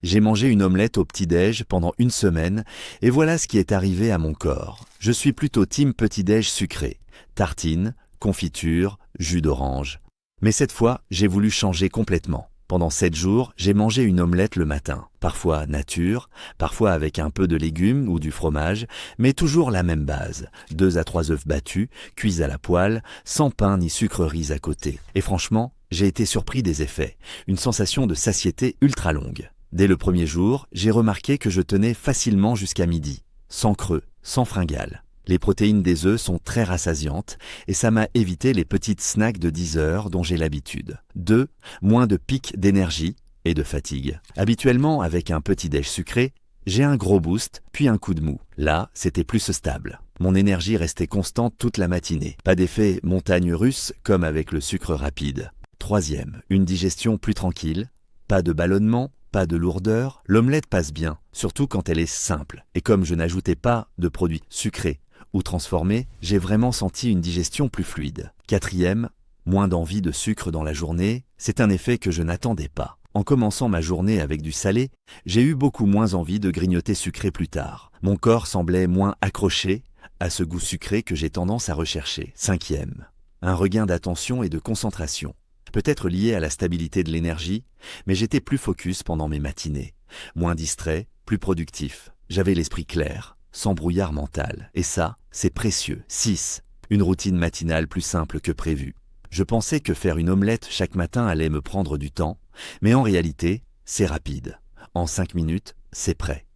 J'ai mangé une omelette au petit-déj pendant une semaine et voilà ce qui est arrivé à mon corps. Je suis plutôt team petit-déj sucré. Tartines, confiture, jus d'orange. Mais cette fois, j'ai voulu changer complètement. Pendant 7 jours, j'ai mangé une omelette le matin. Parfois nature, parfois avec un peu de légumes ou du fromage, mais toujours la même base. 2 à 3 œufs battus, cuits à la poêle, sans pain ni sucreries à côté. Et franchement, j'ai été surpris des effets. Une sensation de satiété ultra longue. Dès le premier jour, j'ai remarqué que je tenais facilement jusqu'à midi, sans creux, sans fringales. Les protéines des œufs sont très rassasiantes et ça m'a évité les petites snacks de 10 heures dont j'ai l'habitude. 2. Moins de pics d'énergie et de fatigue. Habituellement, avec un petit-déj sucré, j'ai un gros boost, puis un coup de mou. Là, c'était plus stable. Mon énergie restait constante toute la matinée. Pas d'effet montagne russe comme avec le sucre rapide. 3e, une digestion plus tranquille, pas de ballonnement, pas de lourdeur. L'omelette passe bien, surtout quand elle est simple. Et comme je n'ajoutais pas de produits sucrés ou transformés, j'ai vraiment senti une digestion plus fluide. 4e, moins d'envie de sucre dans la journée. C'est un effet que je n'attendais pas. En commençant ma journée avec du salé, j'ai eu beaucoup moins envie de grignoter sucré plus tard. Mon corps semblait moins accroché à ce goût sucré que j'ai tendance à rechercher. 5e, un regain d'attention et de concentration. Peut-être lié à la stabilité de l'énergie, mais j'étais plus focus pendant mes matinées. Moins distrait, plus productif. J'avais l'esprit clair, sans brouillard mental. Et ça, c'est précieux. 6. Une routine matinale plus simple que prévu. Je pensais que faire une omelette chaque matin allait me prendre du temps, mais en réalité, c'est rapide. En 5 minutes, c'est prêt.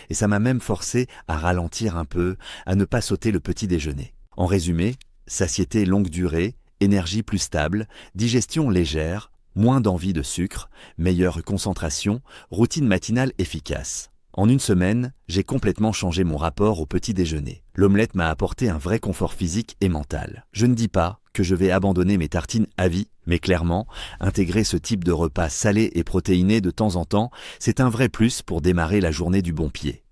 Et ça m'a même forcé à ralentir un peu, à ne pas sauter le petit déjeuner. En résumé, satiété longue durée, énergie plus stable, digestion légère, moins d'envie de sucre, meilleure concentration, routine matinale efficace. En une semaine, j'ai complètement changé mon rapport au petit déjeuner. L'omelette m'a apporté un vrai confort physique et mental. Je ne dis pas que je vais abandonner mes tartines à vie, mais clairement, intégrer ce type de repas salé et protéiné de temps en temps, c'est un vrai plus pour démarrer la journée du bon pied.